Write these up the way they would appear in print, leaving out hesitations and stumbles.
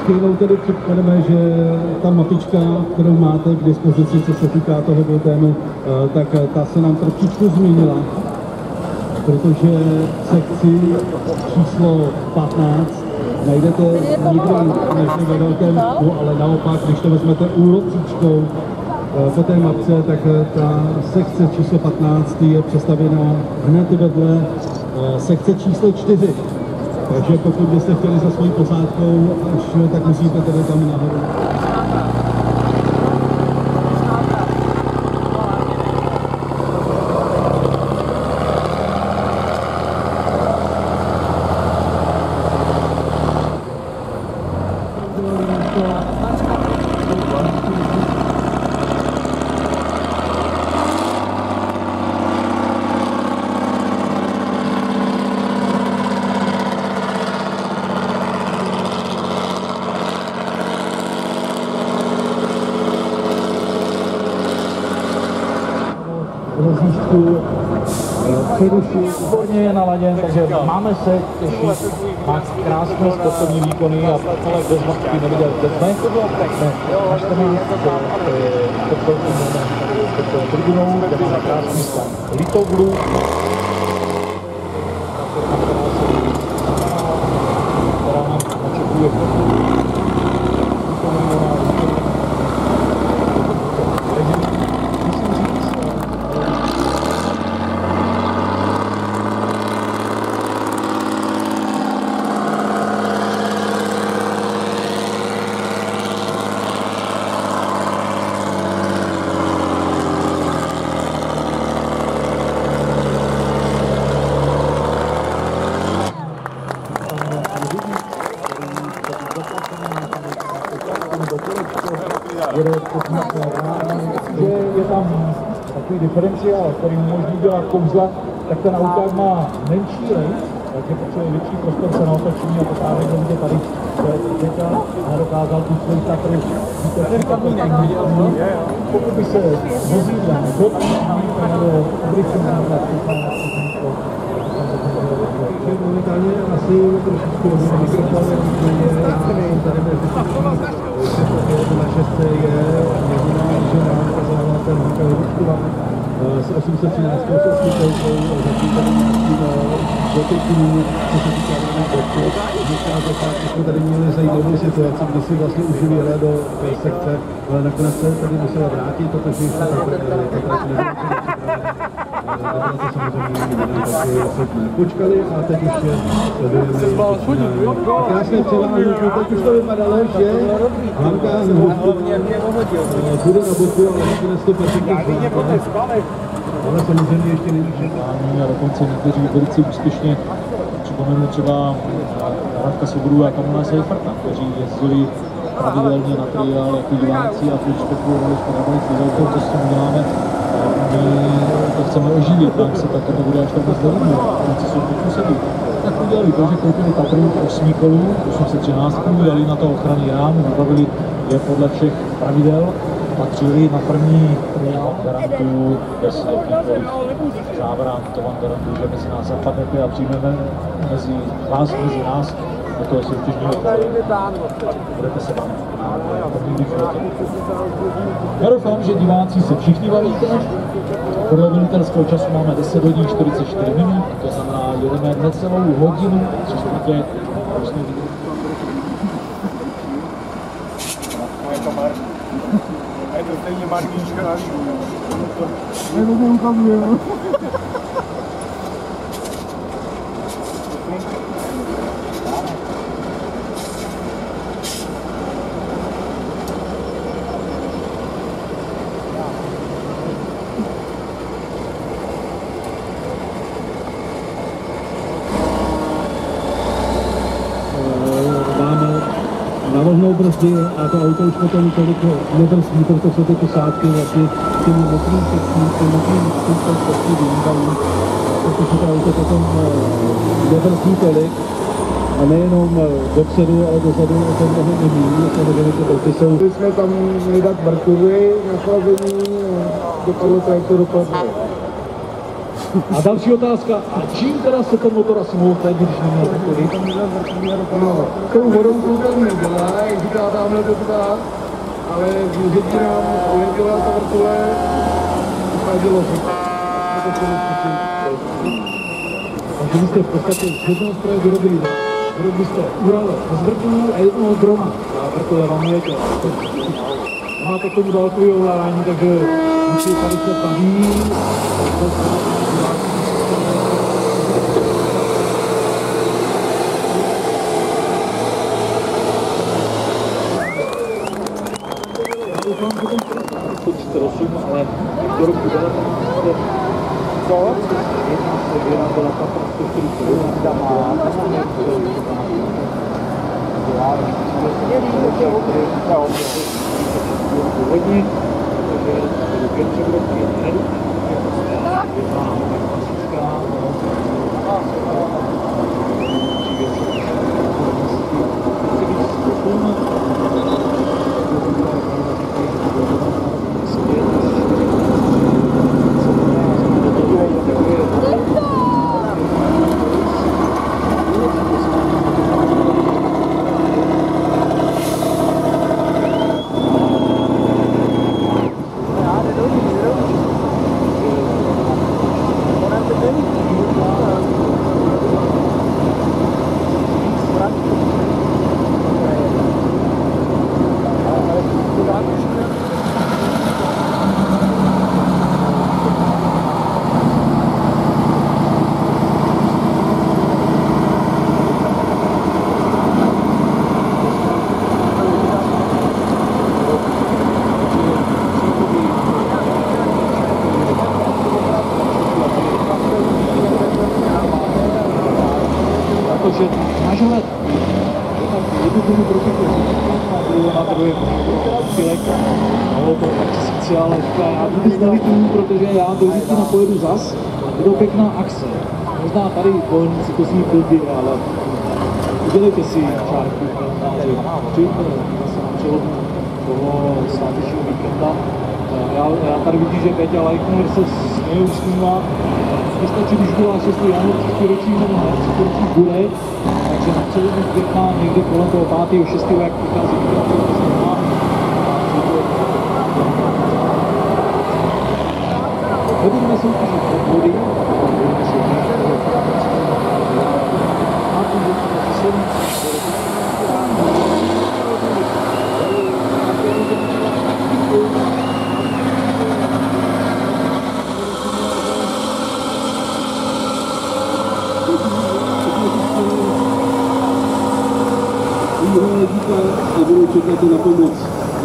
chvílou tedy předklademe, že ta mapička, kterou máte k dispozici, co se týká toho tému, tak ta se nám trošičku změnila, protože sekci číslo 15 najdete nikdy než ve velkém, ale naopak, když to vezmete úrodcíčkou po té mapce, tak ta sekce číslo 15 je přestavěná hned vedle sekce číslo 4. Takže pokud byste chtěli za svojí posádkou, tak musíte tedy tam nahoru. Výborně je naladěn, takže máme se těšit, má krásné sportovní výkony a ale bez matky neviděl teď. Až to má pod velkým tribunou, kde má krásný stav Litoglu. Která nám očekuje že je tam takový diferenciál, který umožní dělat kouzla, tak ten autár má menší rejs, takže potřebuje větší prostor se na otočení a potáhne do vidět tady, že teďka nedokázal tu svoji takry. Pokud by se vozidla dotkla nebo urychlila, momentálně asi trošičku mikrofon, tady na šestce je jediná žena, ukázala ten Hanka Hruškova s 813 osmičkou, zatím tady nějakým dotyčným, co se týká boku. My jsme tady měli zajímavou situaci, kdy si vlastně už vyjela do sekce, ale nakonec se tady musela vrátit, protože ještě ta trať nebyla počkali a teď ještě sledujeme krásné převážení. Teď už to vypadalo, že Hanka bude na boku, ale nakonec to perfektně zvládla. Ale samozřejmě ještě není všechno. A dokonce někteří velice úspěšně, připomenu třeba Radka Svobodu a Kamila Seiferta, kteří jezdili pravidelně na triál jako diváci a teď spekulovali, že neboli chvíli, to s tím děláme. My to chceme oživit, nám se tato nebude až tak nezdařit, konci jsou pokusedy. Tak udělali to, že koupili Tatru 8 kolů, 813, jeli na to ochranný rám, vybavili je podle všech pravidel a přijeli na první triál, garantuju bez jakýchkoliv závrán, to vám garantuju, že mezi nás zapadnete a přijmeme mezi nás do toho soutěžního kole. Budete se bavit. Já doufám, že diváci se všichni bavíte. Podle velitelského času máme 10 hodin 44 minut, to znamená, jedeme necelou hodinu, což je vlastně a je to stejně Martíčka na Já to neukazuju. Navohnou brzdy a to auto už potom tolik nedrství, proto jsou ty posádky vlastně těmi mokrým sekcím, těmi mokrým sekcím vyhýbají, protože to auto potom nedrství tolik a nejenom dopředu, ale dozadu o tom mnoho nemí, samozřejmě ty boty jsou. My jsme tam měli dát Barkovi na chlazení, dopadlo to, jak to dopadlo. A další otázka, a čím teda se ten motor asi mohl teď, když neměl takový? Tou vodou to nedělá, jak říká tamhle doktor, ale vždycky nám ujezdila ta vrtule, upadilo se. Takže vy jste v podstatě z jednoho stroje vyrobili jste Ural z vrtulů a jednoho drona. A vrtule vám ujete. Máte k tomu dálkový ovládání, takže musí tady se baví. Ale do roku 19 vyráběla ta prostě 40 původní, takže jen třeba roky nedu. Protože smažovat je tak jednoduchý protiklad na druhé chvílek, bylo to 2000, ale říká, já vůbec nelituju, protože já do Vždycky napojedu zas, budou pěkná akce. Možná tady bojovníci to zní blbě, ale udělejte si čárku v kalendáři. Přijďte zase na přelomu toho svátečního víkenda. Já tady vidím, že Peťa Lajkner se směje s nima. Stačí, když byla 6. janu, příští nebo ne, příští bude, takže na přelomu května někdy kolem toho 5. 6. jak vychází víkend, to znamená. Nebudeme soutěžit podvody, budeme soutěžit a budou čekat na pomoc.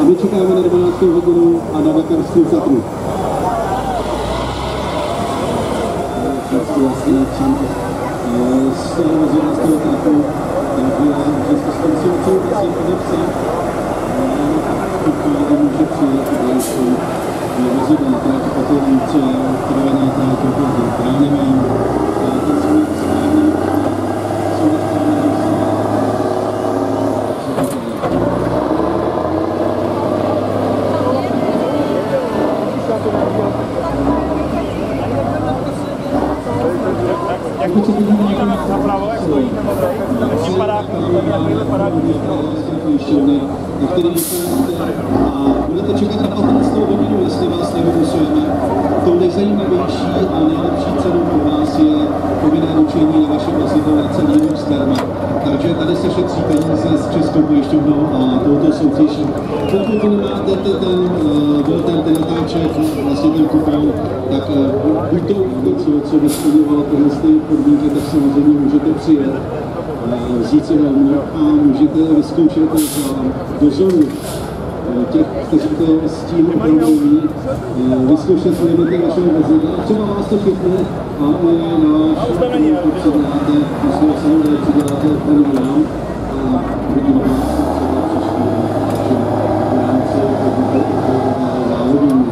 A my čekáme na 12. hodinu a na dakarskou satru. Vlastně z toho vozidla tlaku, takže to skončilo celou asi podepsat. Tu chvíli může přijet další vozidla, trať potom trvená trať opravdu. Já nevím, ten svůj správný a budete čekat na 15. hodinu, jestli vás nevymusujeme. Tou nejzajímavější a nejlepší cenou pro vás je povinné ručení na vaše vozidlo na celý rok zdarma. Takže tady se šetří peníze s Českou pojišťovnou a touto soutěží. Pokud nemáte ten natáček, vlastně ten kupon, tak buď to co vysplňovalo tyhle podmínky, tak samozřejmě můžete přijet, vzít si helmu a můžete vyzkoušet za dozoru těch, kteří to s tím opravdu ví, vyzkoušet limity vašeho vozidla. Třeba vás to chytne a i na váš auto přiděláte, musím samozřejmě přiděláte ten vám a vidíme vás třeba příští v rámci závodů.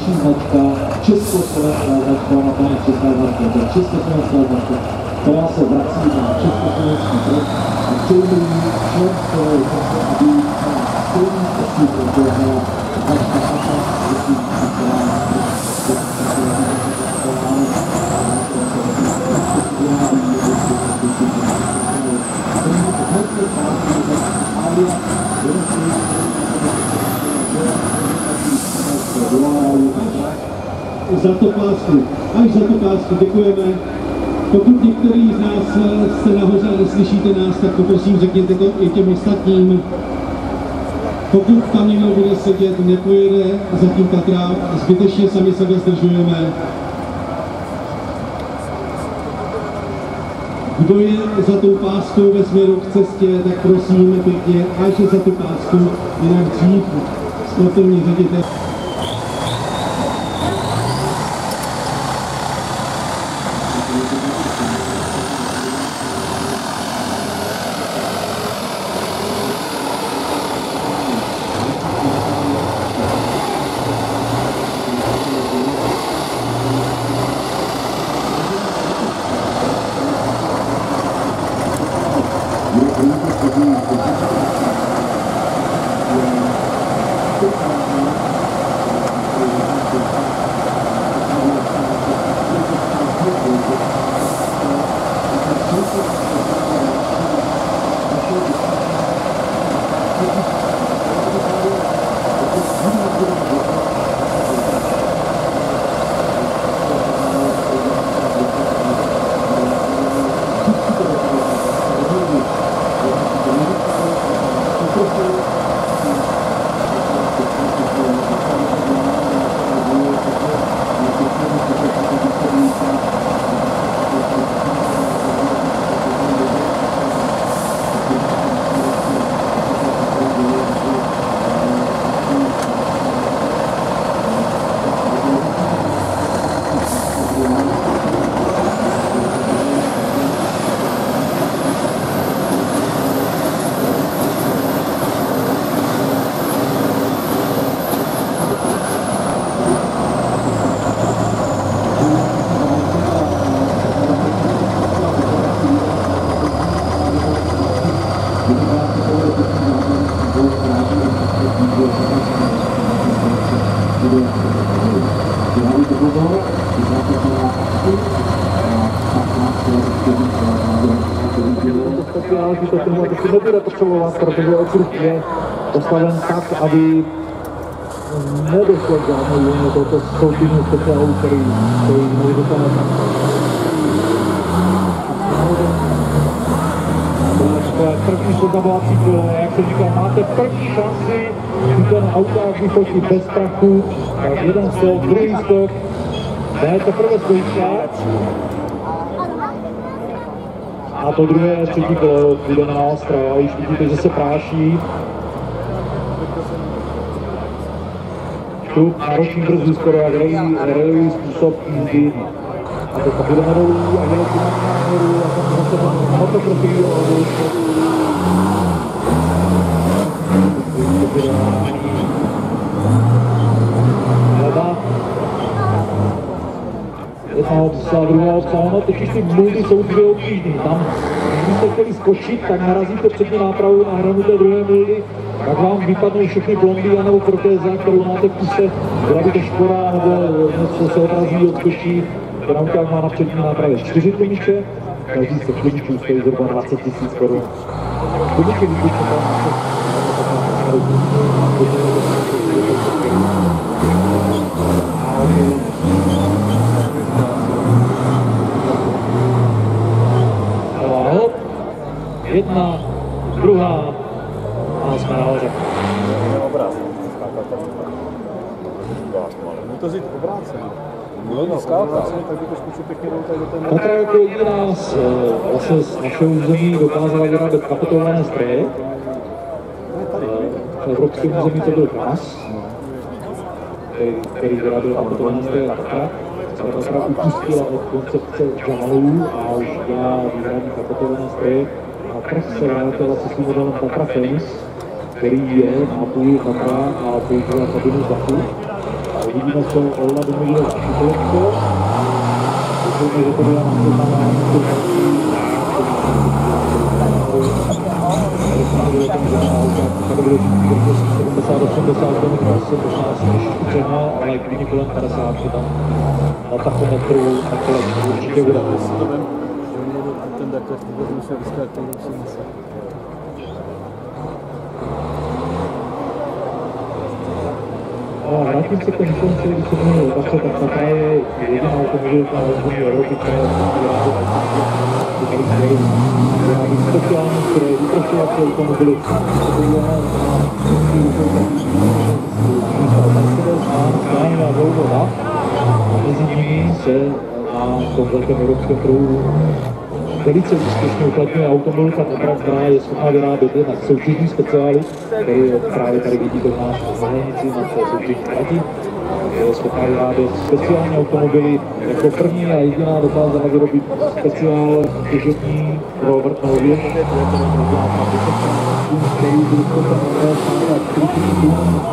naší značka, československá značka, na pánu česká značka, to je československá značka, která se vrací na československý trh a přejme jí všem svého času, aby má stejný postup, jako je značka Atlas, Zlatopásku, až Zlatopásku, děkujeme. Pokud některý z nás jste nahoře a neslyšíte nás, tak poprosím, řekněte to i těm ostatním. Pokud tam někdo bude sedět, nepojede zatím Tatra, zbytečně sami sebe zdržujeme. Kdo je za tou páskou ve směru k cestě, tak prosím pěkně, až je za tu pásku, jinak dřív sportovní ředitel. To nebude potřebovat, protože okruh je postaven tak, aby nedošlo k žádnou jinou tohoto soutěžního speciálu, který neuvěřitelné. První seznamovací kolo, jak se říká, máte první šanci na autách vyfotit bez strachu, tak jeden stop, druhý stop, ne teprve zkouška. A to druhé, třetí kolo, bude na Ostra, a už vidíte, že se práší. Štup, náročný brzdů skoro jak rallyový způsob jízdy. A teď budeme dolů a jde k náměru a tam zase motokrosí a Hleda. Jedna obsa, druhá obsa, ono totiž ty muldy jsou dvě obtížný. Tam, když jste chtěli skočit, tak narazíte přední nápravu na hranu té druhé muldy, tak vám vypadnou všechny blondy anebo protéza, kterou máte v kuse, byla by to škoda, nebo něco se odrazí, odskočí. Kranťák má na přední nápravě 4 tlumiče, každý z těch tlumičů stojí zhruba 20 000 korun. Tlumiče vyklíčí tam hop, jedna, druhá a jsme nahoře. To říct obráceně. No, skáka. Tak by to zkusit pěkně do té... Tatra jako jediná vlastně z našeho území dokázala vyrábět kapotované stroje. V evropském území to byl KAS, který vyráběl kapotované stroje Tatra. Tatra upustila od koncepce žálů a už dělá vyrábí kapotované stroje. A trh se vrátila se svým modelem Tatra Fence, který je na půl Tatra a používá kabinu z dachu. vidíme, co Olda domluvil Šukolecko. Doufujeme, že to byla naslednávání to další. Tady bylo 70-80 km možná než učeno, ale klidně kolem 50 tam na tachometru na kolečku určitě bude. Ten Dakar musel vyskakovat do silnice. No, vrátím se k tomu konci, když jsem mluvil o Dakar, tak Tatra je jediná automobilka na území Evropy, která je vyrábí speciální stroje, vyprošovací automobily. Mercedes a Scania Volvo DAF. A mezi nimi se na tom velkém evropském trhu velice úspěšně uplatňuje automobilka Tatra, která je schopná vyrábět jednak soutěžní speciály, který právě tady vidíte u nás v Znalenici na té soutěžní trati. Je schopná vyrábět speciální automobily. Jako první a jediná dokázala vyrobit speciál těžební pro vrtnou věž, který byl schopen vyrábět 40 tun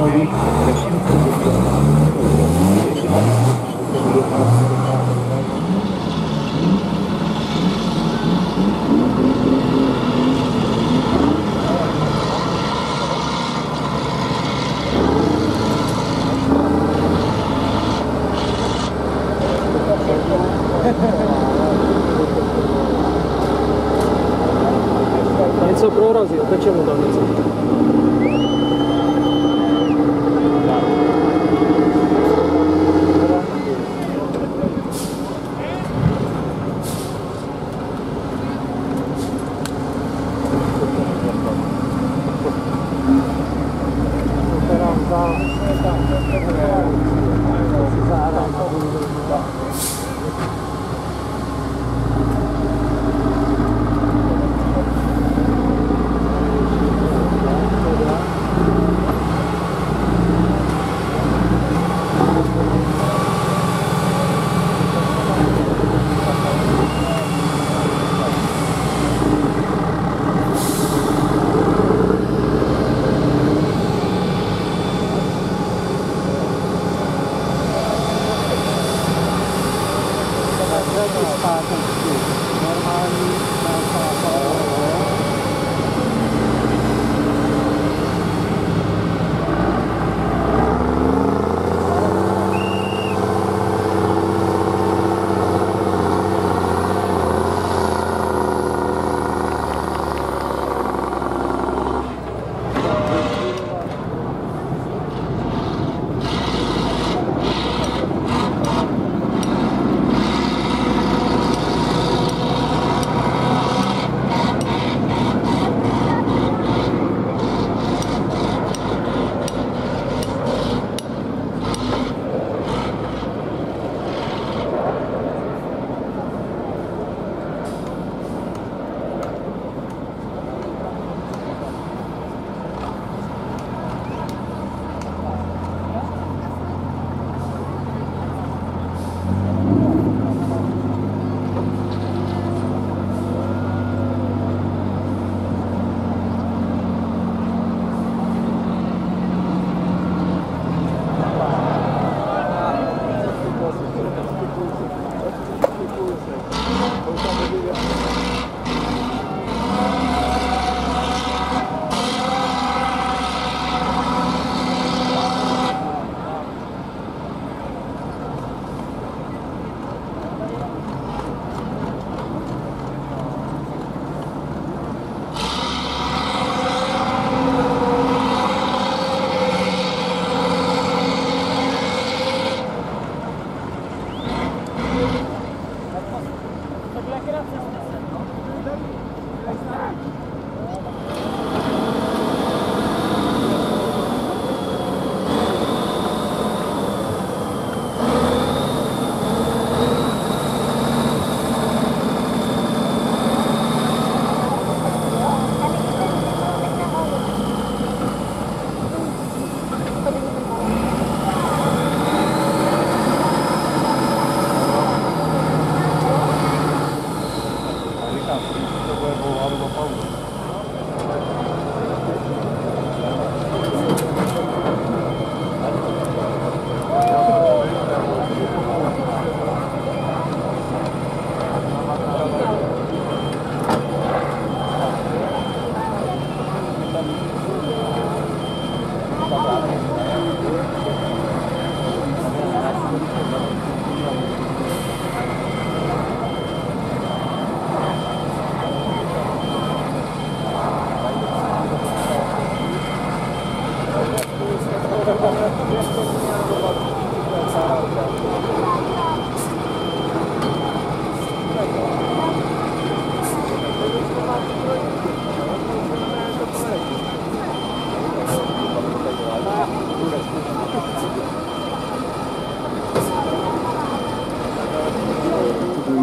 nových Něco prorazil, teče mu tam něco.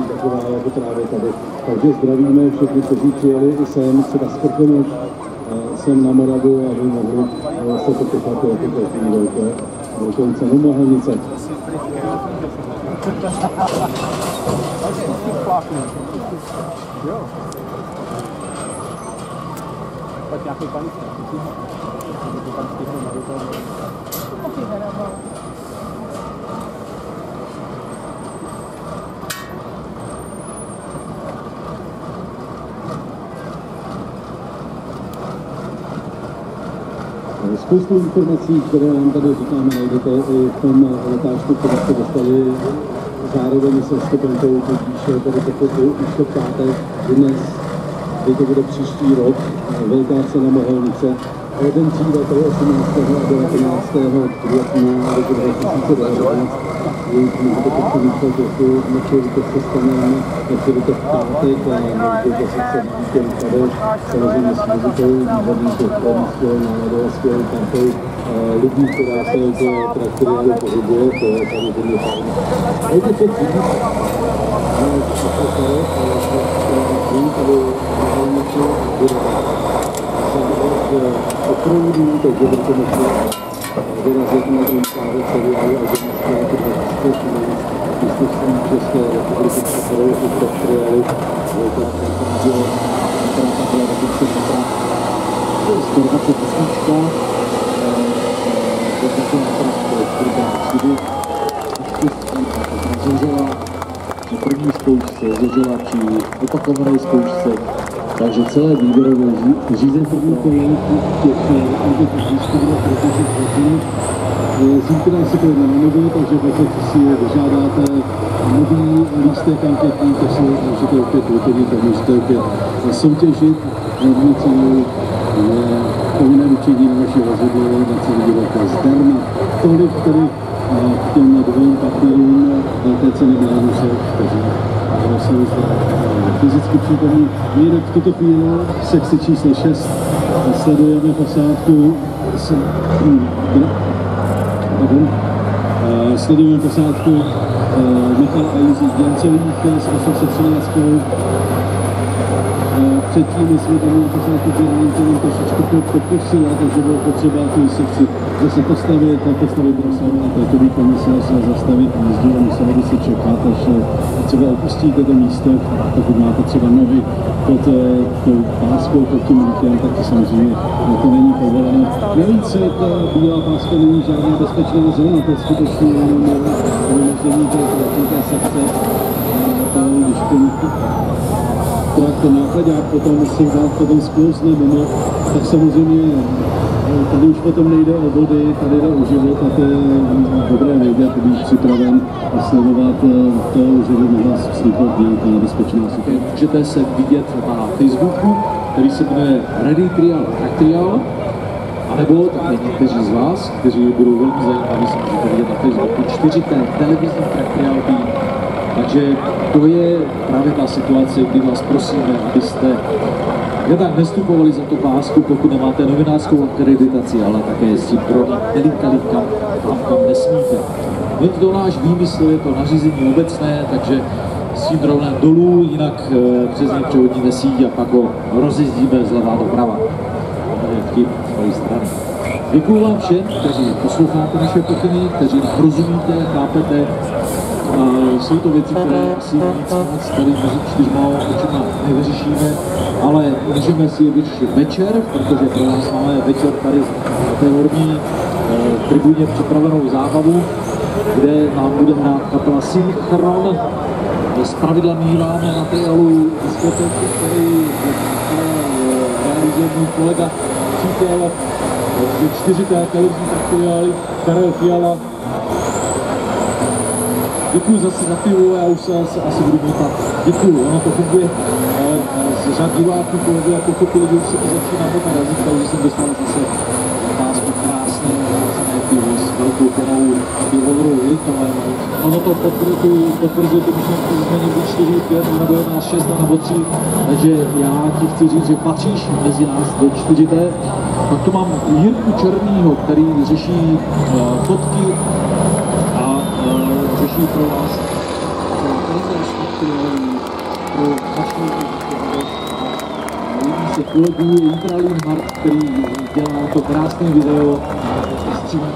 Taková jako právě tady. Takže zdravíme všechny, kteří přijeli i sem, třeba z Krkonoš, sem na Moravu, aby mohli se potýkat jako každý velkou cenu Mohelnice. Spoustu informací, které vám tady říkáme, najdete i v tom letáčku, které jste dostali zároveň se stupentou, tudíž tady pokud už to ptáte dnes, kdy to bude příští rok, velká cena Mohelnice. Jeden cíl, to je 18. a 19. května roku 2019. Můžete počítat, že nečili to přestaneme, nečili to v pátek a můžete sice víkend tady, samozřejmě s muzikou, výborný šefkový náladou a skvělý partou lidí, která se v traktoriálu pohybuje, to je samozřejmě fajn. Pojďte se cítit, tady Mohelnice bude opravdu, takže budete moci vyrazit na ten právě seriálu a demonstráty 2013 mistrovství České republiky přepadou i traktoriálu. Velká konference, která takhle dokonce metra. Storvace písnička, dokonce metra, která přidy zemřela při první zkoušce, zemřela při opakované zkoušce. Takže celé výběrové řízení první koleje těch výzkumů, protože zítra si to jde na mobil, takže pokud si vyžádáte nový lístek anketní, tak si můžete opět vyplnit a můžete opět soutěžit. Hlavní cenu je povinné ručení na vaši rozhodně na celý divok zdarma. Tolik tedy k těm dvou partnerům velké ceny Milanuše, kteří jsou zde fyzicky přítomní. My v tuto chvíli sekci číslo 6 sledujeme posádku Michala a Jiří Děncových s 813. Předtím jsme tam měli posádku Děraníkovým trošičku pokusila, takže bylo potřeba tu sekci zase postavit Brasova a takový komisař zastavit jízdu a museli by se čekat, až třeba opustíte to místo, pokud máte třeba nohy pod tou páskou, pod tím líkem, tak to samozřejmě to není povolené. Navíc ta bílá páska není žádná bezpečná zóna, to je skutečně jenom vymezení té sekce. Když ten nákladák potom sklouzne mimo, tak samozřejmě tady už potom nejde o body, tady jde o život a to je dobré vědět, být připraven a sledovat to, že by mohla vzniknout nějaká nebezpečná situace. Můžete se vidět na Facebooku, který se jmenuje Ready Trial Track Trial, anebo také někteří z vás, kteří budou velmi zajímaví, se můžete vidět na Facebooku 4 televizní track trial tým. Takže to je právě ta situace, kdy vás prosíme, abyste jednak nestupovali za tu pásku, pokud nemáte novinářskou akreditaci, ale také jezdit droným nelítali kam nesmíte. Není to náš výmysl, je to nařízení obecné, takže s tím dronem dolů, jinak přes něj přehodíme síť a pak ho rozjezdíme zleva doprava. To je vtip z mojí strany. Děkuju vám všem, kteří posloucháte naše pokyny, kteří nám rozumíte, chápete. Jsou to věci, které asi nic moc tady mezi 4 očima nevyřešíme, ale můžeme si je vyřešit večer, protože pro nás máme večer tady na té horní tribuně připravenou zábavu, kde nám bude hrát kapela Synchron. Zpravidla míváme na triálu diskotéky, který realizuje můj kolega, přítel, 4. televizní triály, Karel Fiala. Děkuji zase za pivo, já už se asi budu motat. Děkuji, ono to funguje. Z řad diváků kolegy a pochopili, že už se to začíná narazit, takže jsem dostal zase otázku krásné pivo s velkou penou pivovarou Ono to potvrzuje tu myšlenku, že jsme někdy 4-5, nebo 11-6 nebo 3, takže já ti chci říct, že patříš mezi nás do 4T. Pak tu mám Jirku Černýho, který řeší fotky a řeší pro vás kalendář aktuální, pro začnou se kolegů je Jitralín Mart, který dělá to krásné video stříhané.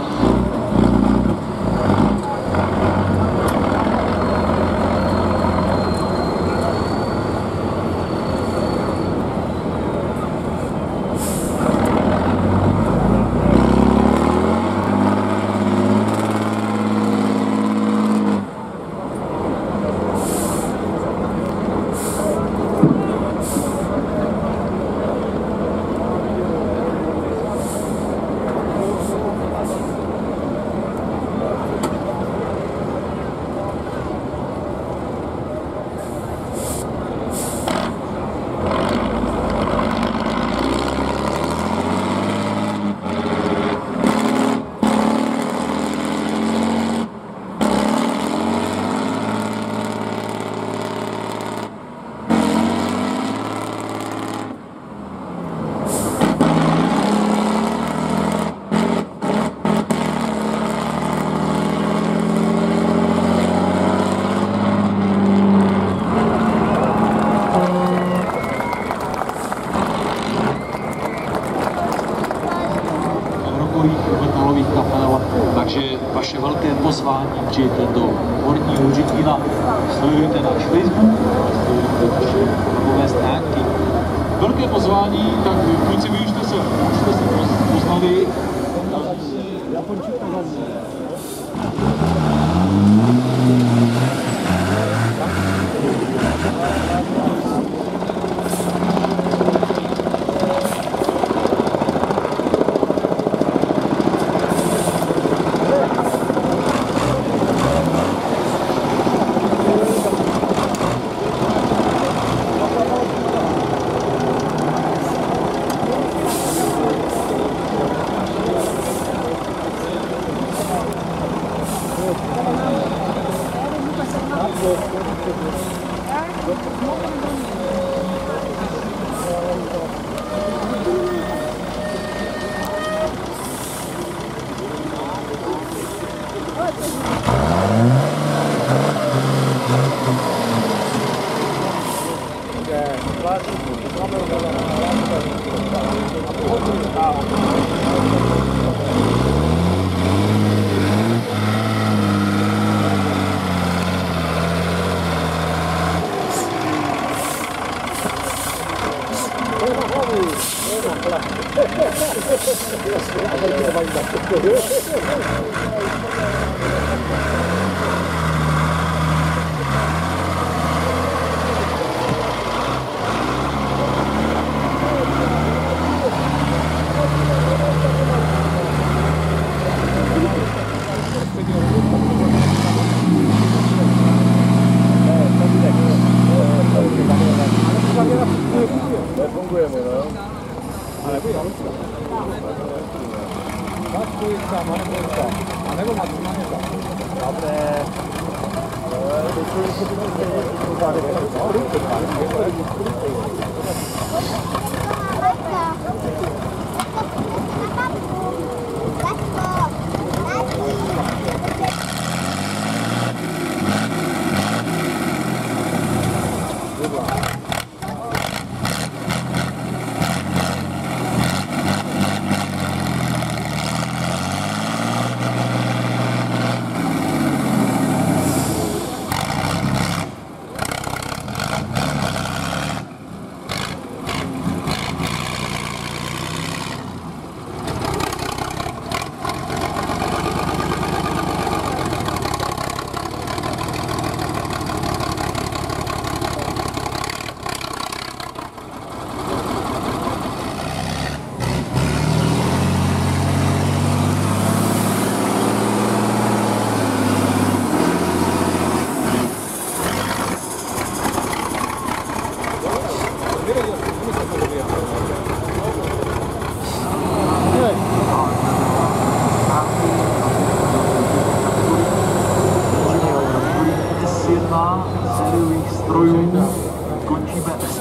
metalových kapel, takže vaše velké pozvání přijďte do Horního Říkína, sledujte náš Facebook, sledujte naše webové stránky. Velké pozvání, tak kluci, vy už jste se poznali.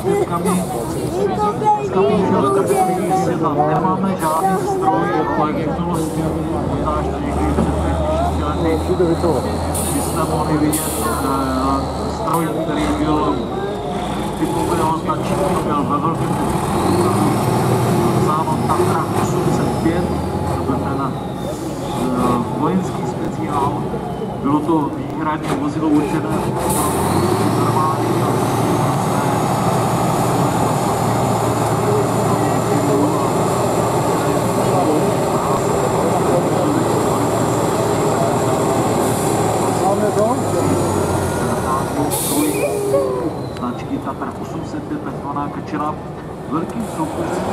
svědkami nemáme žádný stroj, ale jak to vlastně možná ještě někdy před 6 lety, kdy jsme mohli vidět stroj, který byl typového značení, byl ve velkém závod Tatra 805, to byl ten vojenský speciál. Bylo to výhradně vozidlo určené armády a značky Tatra 805, takzvaná kačera, velkým soupeřem.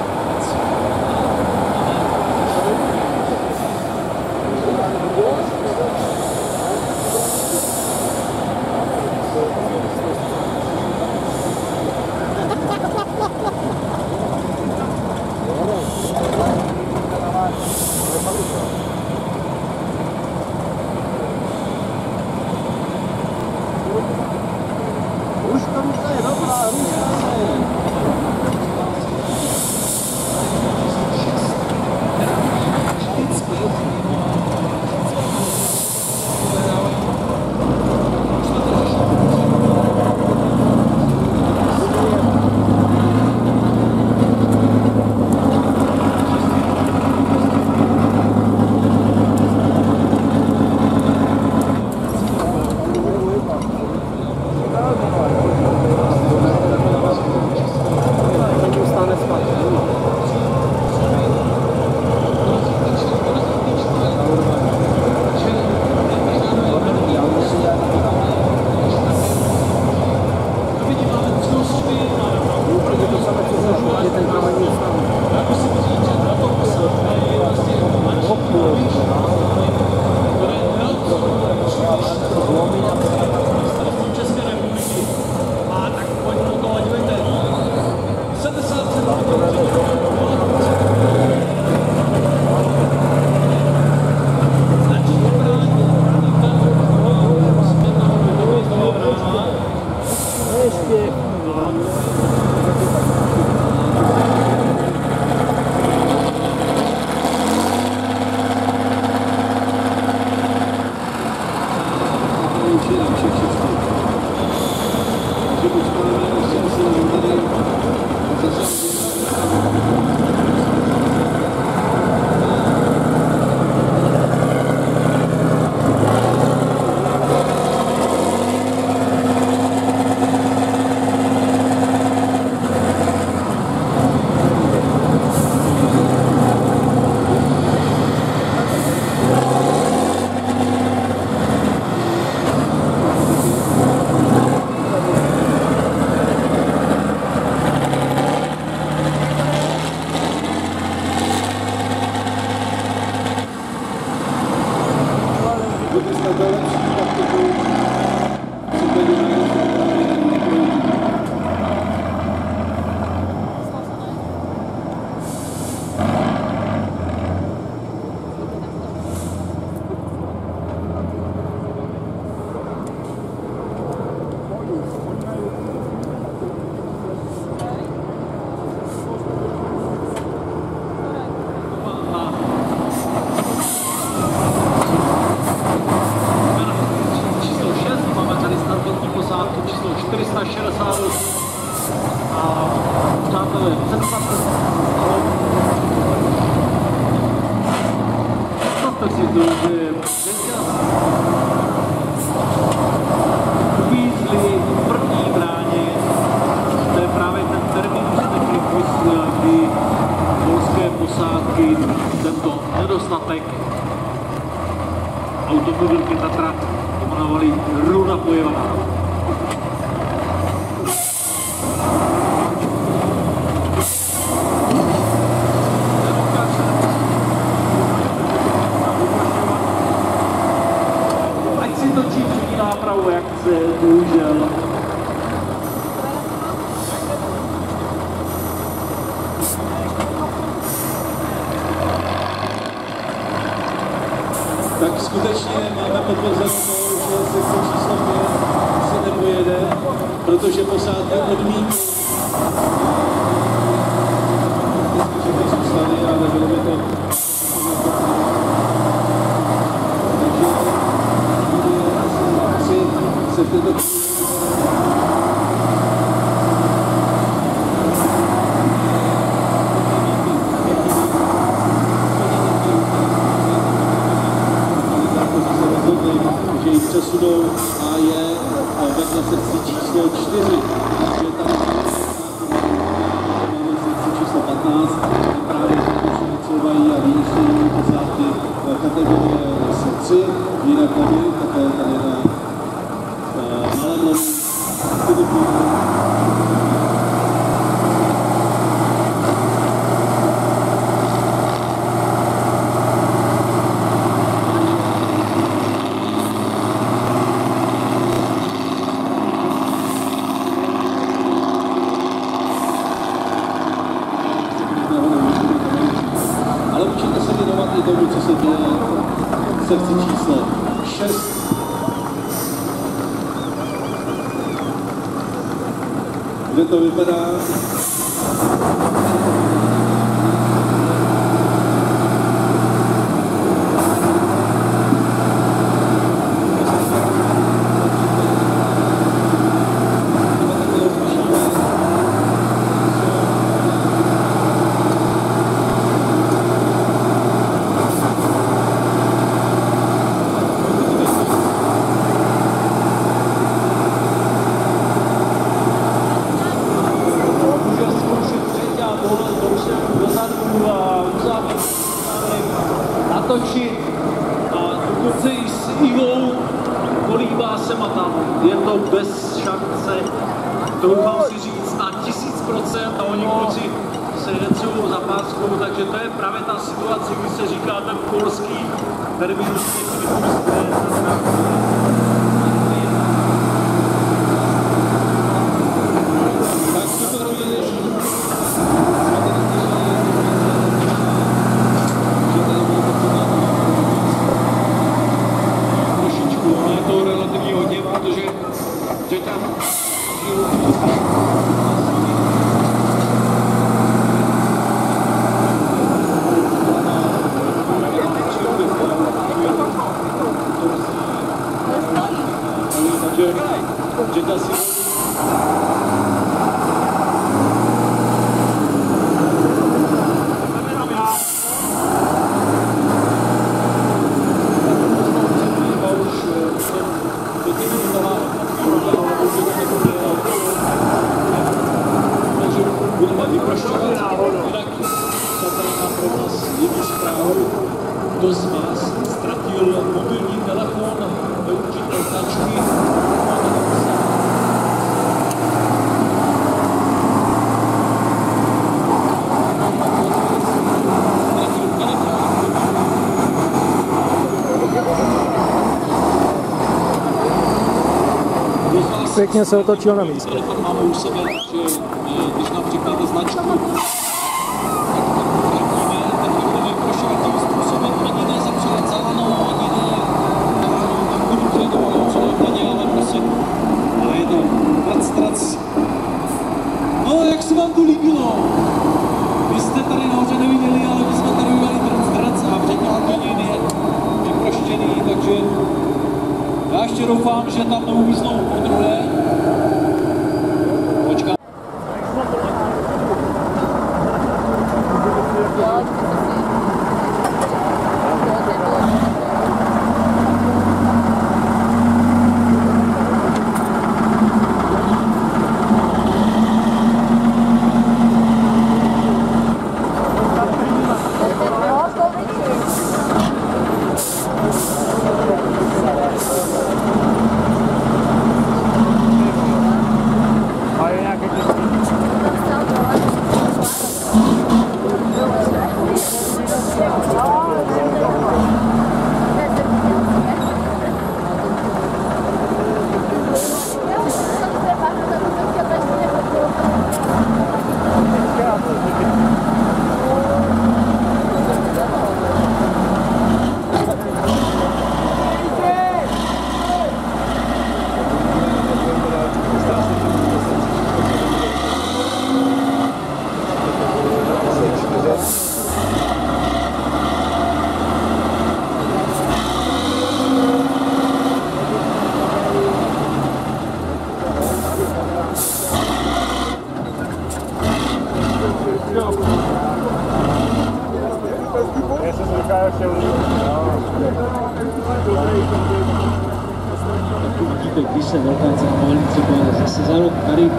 automobilky Tatra jmenovali hru napojená. Ať si točí při nápravu, jak se bohužel. Tak skutečně máme potvrzeno to, že sekce číslo 5 se nepojede, protože posádka odmítla sekci číslo 6. Kde to vypadá? Natočit a dokonce i s Ivou kolíbá se ma tam, je to bez šance, doufám si říct na 1000% a oni kluci se jecují za páskou, takže to je právě ta situace, kdy se říká ten polský terminus Kdo z vás ztratil mobilní telefon ve určité značky? Pěkně se otočil na místě. Telefon máme u sebe, že když nám řeknete značku, No, jak se vám to líbilo? Vy jste tady nahoře neviděli, ale my jsme tady udělali trac a předně Antonín je vyproštěný, takže já ještě doufám, že tam neuvíznou po druhé. Počkám. Vidíte, když se velká závodnice pojede zase za rok tady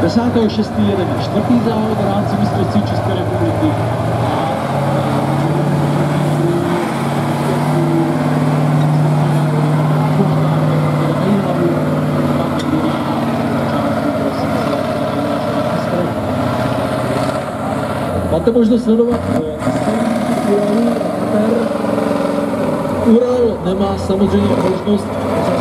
10.6. jedeme 4. závod v rámci mistrovství České republiky. Máte možnost sledovat Ural nemá samozřejmě možnost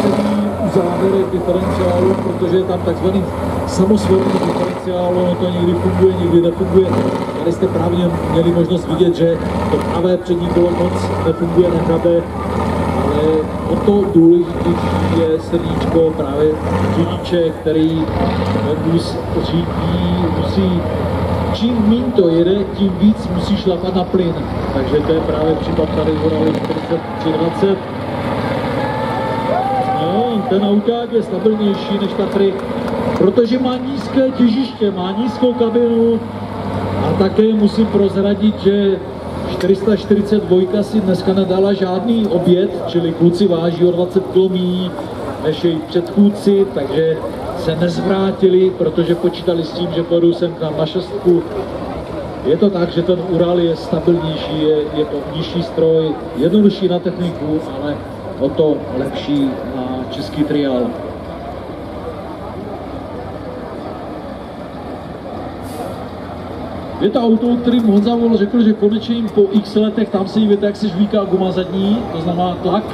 zasení uzavřených diferenciálů, protože je tam takzvaný samosvorný diferenciál, ono to někdy funguje, někdy nefunguje. Tady jste právě měli možnost vidět, že to pravé přední kolo moc nefunguje na KB. o to důležitější je srdíčko právě řidiče, který vůz řídí, musí, čím míň to jede, tím víc musí šlapat na plyn. Takže to je právě případ tady Urali 4320. No, ten auták je stabilnější než Tatry, protože má nízké těžiště, má nízkou kabinu a také musím prozradit, že 442 si dneska nedala žádný oběd, čili kluci váží o 20 kg míň než jejich předchůdci, takže se nezvrátili, protože počítali s tím, že pojedou sem tam na šestku. Je to tak, že ten Ural je stabilnější, je to nižší stroj, jednodušší na techniku, ale o to lepší na český triál. Je to auto, kterým Honza Vol řekl, že konečně jim po x letech tam se víte, jak se žvíká guma zadní, to znamená tlak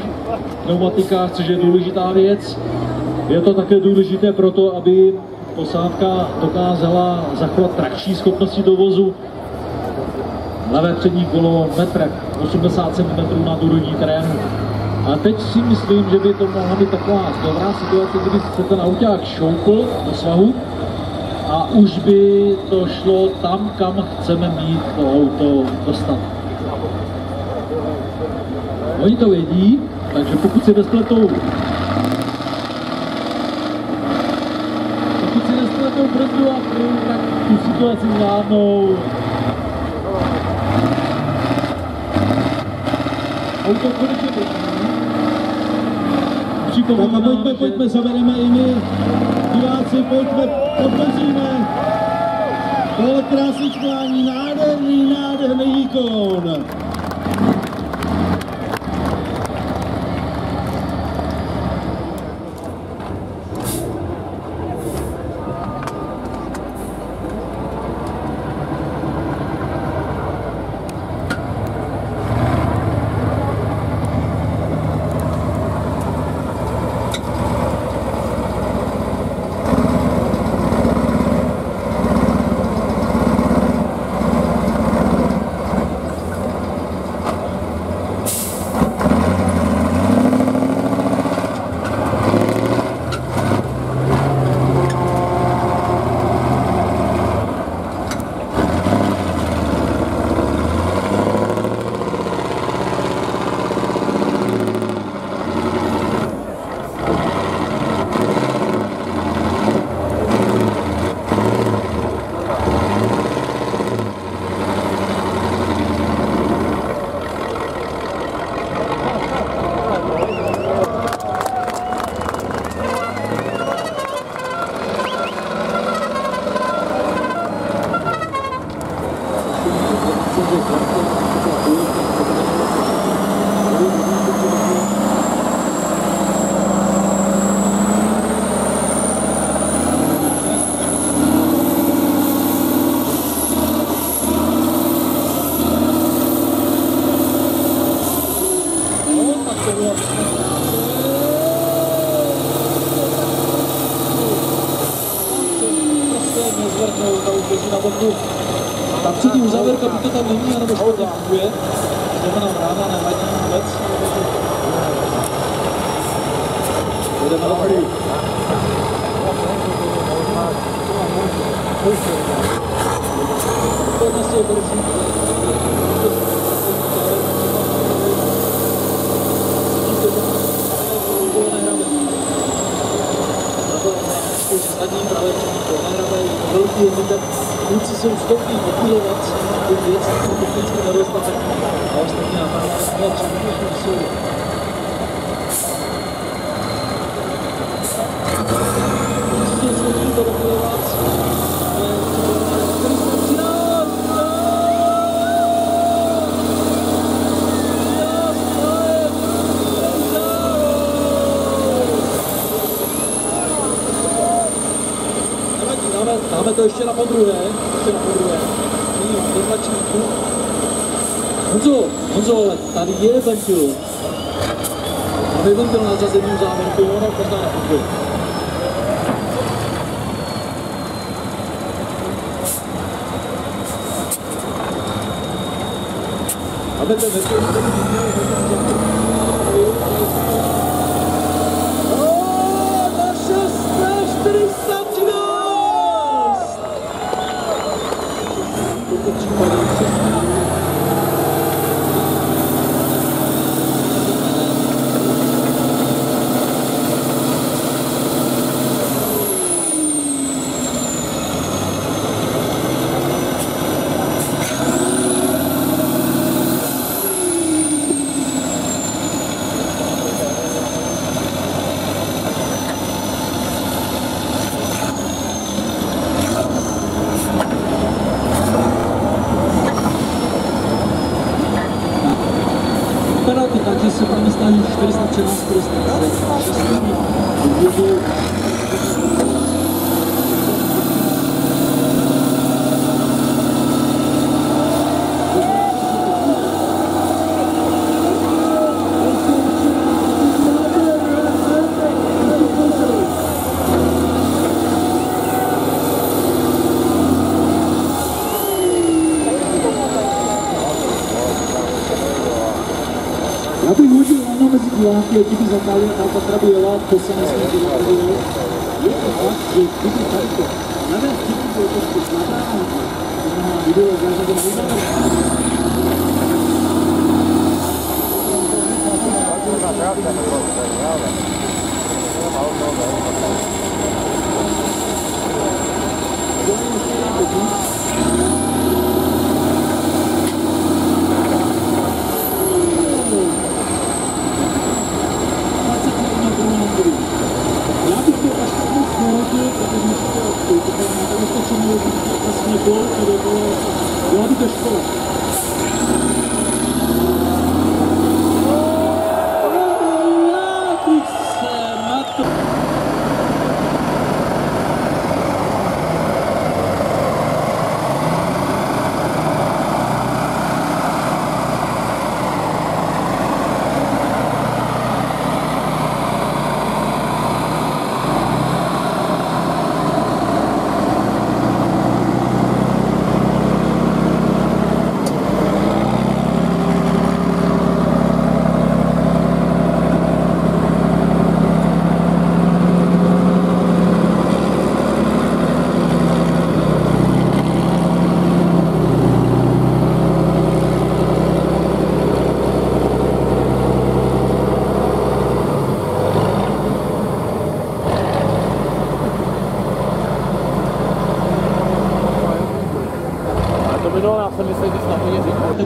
v pneumatikách, což je důležitá věc. Je to také důležité proto, aby posádka dokázala zachovat trakční schopnosti dovozu. Levé přední kolo metr 80 cm na důrodní terénu. A teď si myslím, že by to mohla být taková dobrá situace, kdy se ten auták šoupl do svahu a už by to šlo tam, kam chceme mít to auto dostat. Oni to vědí, takže pokud si nespletou brzdu a plyn, tak tu situaci zvládnou. Auto konečně připomíná, pojďme, zavedeme i my. Diváci, pojďme, podpoříme. Tohle krásný sklání, nádherný výkon. Ta přední uzávěrka, buď to tam není, anebo špatně funguje. Jdeme na brána, nevadí vůbec. Jdeme na hry. To je vlastně obrzí. Zadní pravé přední nehrabají, velký handicap. Kluci jsou schopni populovat tu věc, tu technický nedostatek a ostatní napadá přední jsou. Kluci jsou schopni to populovat, ale který jsme přidát! Dáme to ještě na podruhé, nyní do tlačníku. Honzo, ale tady je ventil. Tady ventil na řazení závěrky, ono možná nefunguje. Dáme ten ventil, který by měl po případě takže se tam stane 413, 406. Já bych hodil ano mezi diváky, a ti by zatáhli na Tatra jela, to se nesmí dělat. Je to fakt, že kdyby takto nové vtipy bylo trošku zlatá, to znamená video zářadě nejdále. Byla by to škola.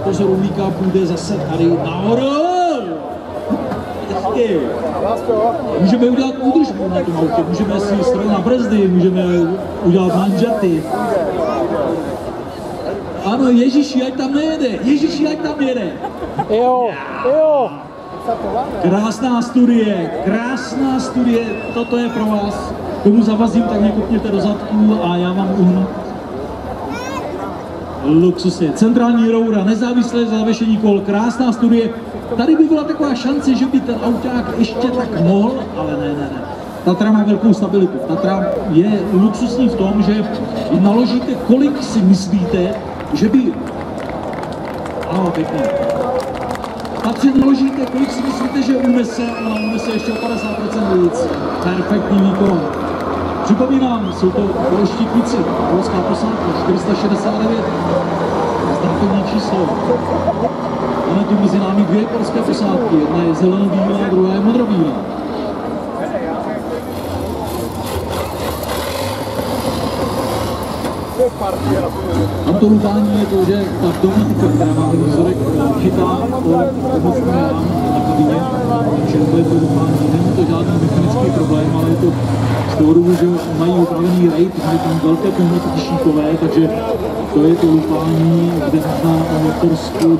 Pozor, Ulíka půjde zase tady nahoru. Můžeme udělat údržbu na tom autě, můžeme si strojit na brzdy, můžeme udělat manžaty. Ano, Ježíši, ať tam nejede, Ježíši, ať tam jede. Jo, jo. Krásná studie, toto je pro vás. Komu zavazím, tak mě kopněte do zadku a já vám uhnu. Luxusně. Centrální roura, nezávislé zavěšení kol, krásná studie. Tady by byla taková šance, že by ten auták ještě tak mohl, ale ne. Tatra má velkou stabilitu. Tatra je luxusní v tom, že naložíte, kolik si myslíte, že by... Ano, pěkně. Tatře naložíte, kolik si myslíte, že unese, ona unese ještě o 50% víc. Perfektní výkon. Připomínám, jsou to polští kluci, polská posádka, 469, startovní číslo. Máme tu mezi námi dvě polské posádky, jedna je zeleno-bílá, druhá je modro-bílá. Tam to lutání je to, že ta pneumatika, která má ten vzorek, chytá o pomocné rámu na kabině, takže to je to lutání. Není to žádný mechanický problém, ale je to z toho důvodu, že mají upravený rejt, mají tam velké pneumatiky šíkové, takže to je to lupání, kde možná na motorsku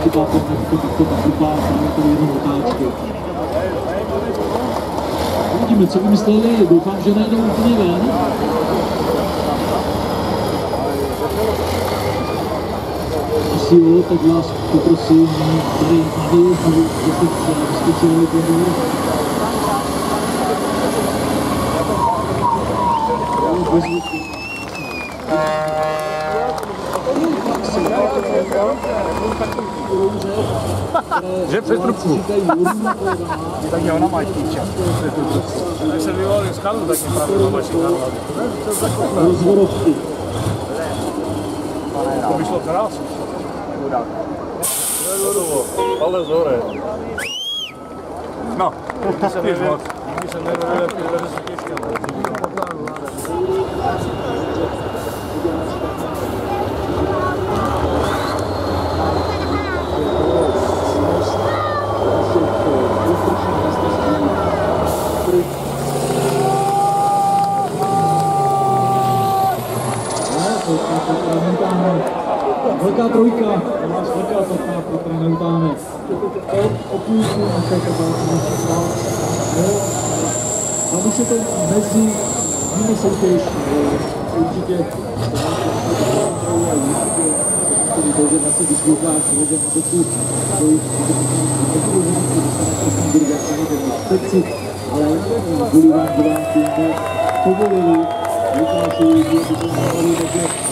chytá to lupá právě to jednou otáčkou. Uvidíme, co vymysleli, doufám, že nejdou úplně ven. Asi jo, tak vás poprosím tady na výjezdů, že jste vyskočili do Že přes trubku. Tak jo, ona má tíče. Když se vyvolil skalu, tak je pravda, má mašina. Rozvorovky. To vyšlo krásně. Ale zore. No, nikdy se nevěděl, jak ty dveře jsou těžké. Velká trojka, nás velká trojka, která neutáhne. O půlku na té kabátu. A už je to mezi nimi soutěž. Určitě když doufáš, že na boku ale kvůli vám divákům povolili, vytváří, že by to mohli, takže